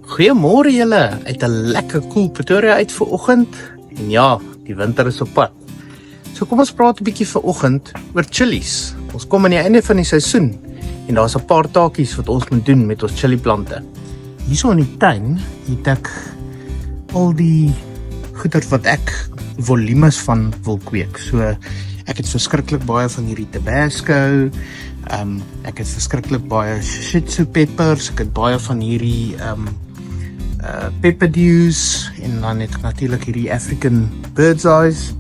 Goeiemôre julle, uit 'n lekker koel Pretoria uit vir oggend. En ja, die winter is op pad. So kom ons praat 'n bietjie vir oggend oor chilies. Ons kom aan die einde van die seisoen en daar's 'n paar taakies wat ons moet doen met ons chiliplante. Hierso in die tuin het ek al die goeder wat ek volumes van wil kweek. So ek het verskriklik baie van hierdie Tabasco. Ek het verskriklik baie Shih Tzu peppers. Ek het baie van hierdie pepper dews en dan het ek natuurlik hierdie African bird's eyes.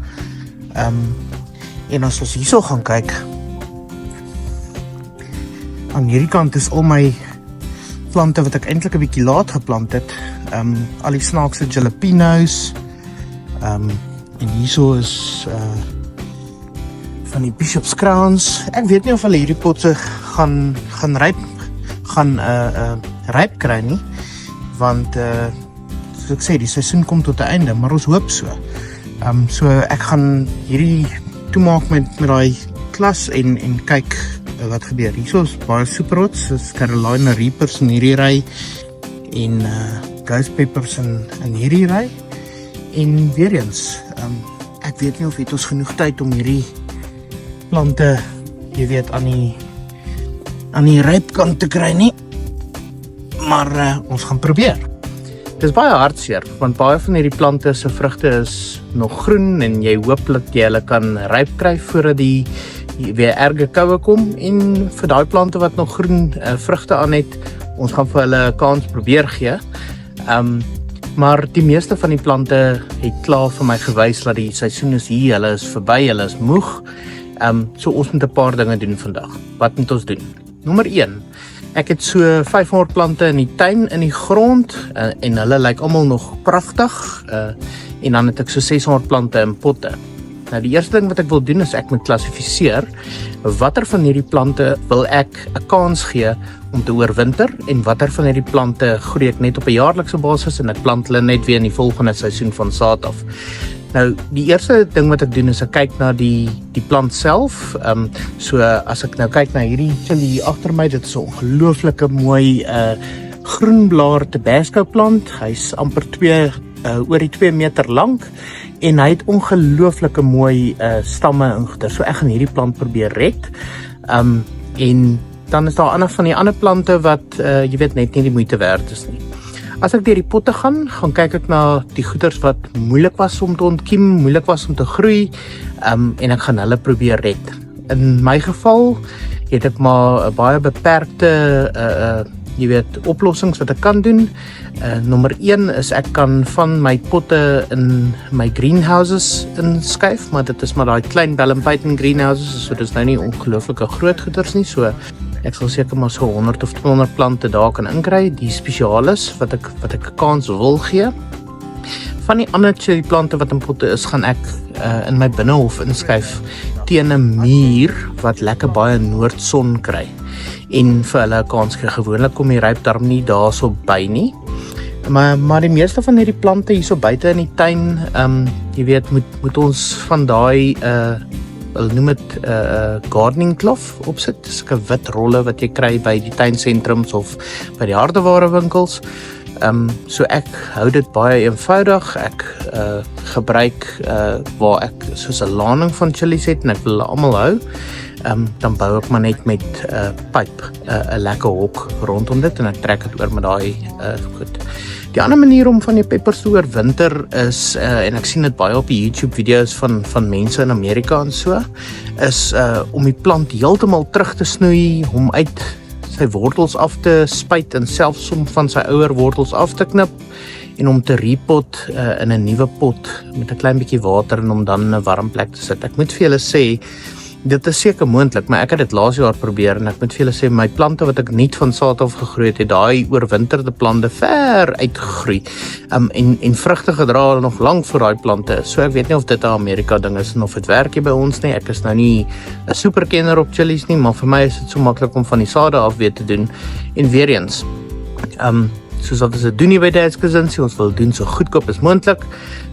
En as ons hierso gaan kyk, aan hierdie kant is al my plante wat ek eintlik 'n bietjie laat geplant het. Al die snaakse jalapenos. En hierso is van die Bishop's Crowns. Ek weet nie of hulle hierdie potte gaan ryp kry nie, want soos ek sê, die seisoen kom tot 'n einde, maar ons hoop so. So ek gaan hierdie toemaak met daai klas en kyk wat gebeur. Hierso is baie superrots, dis Carolina Reapers in hierdie ry en Ghost Peppers in hierdie ry. En weer eens, ek weet nie of het ons genoeg tyd om hierdie plante, jy weet, aan die rypkant te kry nie, maar ons gaan probeer. Dit is baie hartseer, want baie van hierdie plante se vrugte is nog groen en jy hoop dat jy hulle kan ryp kry voordat die weer erge koue kom, en vir daai plante wat nog groen vrugte aan het, ons gaan vir hulle 'n kans probeer gee. Maar die meeste van die plante het klaar vir my gewys dat die seisoen is hier, hulle is verby, hulle is moeg. So ons moet 'n paar dinge doen vandag. Wat moet ons doen? Nommer 1. Ek het so 500 plante in die tuin, in die grond, en hulle lyk almal nog pragtig. En dan het ek so 600 plante in potte. Nou die eerste ding wat ek wil doen is ek moet klassifiseer watter van hierdie plante wil ek 'n kans gee om te oorwinter en watter van hierdie plante groei ek net op 'n jaarlikse basis en ek plant hulle net weer in die volgende seisoen van saad af. Nou die eerste ding wat ek doen is ek kyk na die plant self. So as ek nou kyk na hierdie chili hier agter my, dit is 'n ongelooflike mooi groenblaar Tabasco plant. Hy's amper oor die 2 meter lank en hy het ongelooflike mooi stamme en goeder. So ek gaan hierdie plant probeer red. En dan is daar ander van die ander plante wat jy weet net nie die moeite werd is nie. As ek deur die potte gaan kyk ek na die goeders wat moeilik was om te ontkiem, moeilik was om te groei, en ek gaan hulle probeer red. In my geval het ek maar 'n baie beperkte jy weet, oplossings wat ek kan doen. Nommer 1 is ek kan van my potte in my greenhouses inskuif, maar dit is maar daai klein Bell & Python greenhouses, so dis nou nie ongelooflike groot goeders nie, so ek sal seker maar so 100 of 200 plante daar kan inkry, die spesialis wat ek 'n kans wil gee. Van die ander chili plante wat in potte is, gaan ek in my binnehof inskuif teen 'n muur wat lekker baie noordson kry en vir hulle 'n kans gee. Gewoonlik kom die rypdarm nie daarso by nie. Maar die meeste van hierdie plante hierso buite in die tuin, jy weet, moet ons van daai hulle noem dit gardening cloth opsit. Dis 'n wit rolle wat jy kry by die tuinsentrums of by die hardewarewinkels. So ek hou dit baie eenvoudig. Ek gebruik waar ek soos 'n laning van chilies het en ek wil hulle almal hou. Dan bou ek maar net met pyp 'n lekker hok rondom dit en ek trek dit oor met daai goed. Die ander manier om van die peppers te oorwinter is, en ek sien dit baie op die YouTube video's van mense in Amerika en so, is om die plant heeltemal terug te snoei, hom uit sy wortels af te spuit en selfs om van sy ouer wortels af te knip en om te repot in 'n nuwe pot met 'n klein bietjie water en om dan in 'n warm plek te sit. Ek moet vir julle sê, dit is seker moontlik, maar ek het dit laas jaar probeer en ek moet vir julle sê, my plante wat ek nie van saad af gegroei het, daai oorwinterde plante ver uitgegroei. En vrugte gedra nog lank voor daai plante. So ek weet nie of dit 'n Amerika ding is en of dit werk hier by ons nie. Ek is nou nie 'n superkenner op chilies nie, maar vir my is dit so maklik om van die sade af weer te doen. En weer eens, soos wat ons dit doen hier by Dad's Kusinsie, ons wil doen so goedkoop as moontlik.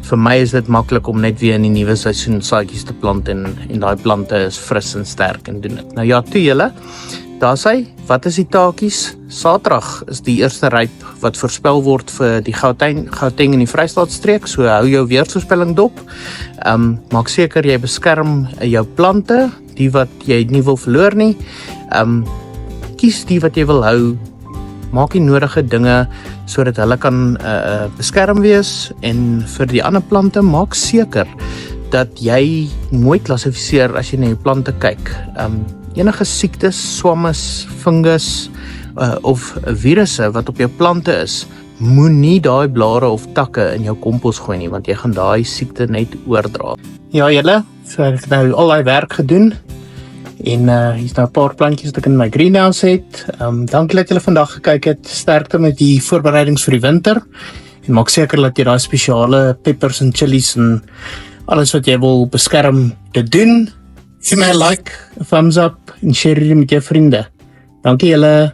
Vir my is dit maklik om net weer in die nuwe seisoen saadjies te plant en daai plante is fris en sterk en doen dit. Nou ja, toe julle, daar sy. Wat is die taakies? Saterdag is die eerste ryp wat voorspel word vir die Gauteng en die Vrystaatstreek, so hou jou weervoorspelling dop. Maak seker jy beskerm jou plante, die wat jy nie wil verloor nie. Kies die wat jy wil hou, maak die nodige dinge sodat hulle kan beskerm wees, en vir die ander plante maak seker dat jy mooi klassifiseer as jy na jou plante kyk. Enige siektes, swammes, fungus of virusse wat op jou plante is, moenie daai blare of takke in jou kompos gooi nie, want jy gaan daai siekte net oordra. Ja julle, so ek het nou al die werk gedoen, en hier's nou 'n paar plantjies wat ek in my greenhouse het. Dankie dat julle vandag gekyk het. Sterkte met die voorbereidings vir die winter, en maak seker dat jy daai spesiale peppers en chilies en alles wat jy wil beskerm te doen. Gee my 'n like, 'n thumbs up en share dit met jou vriende. Dankie julle.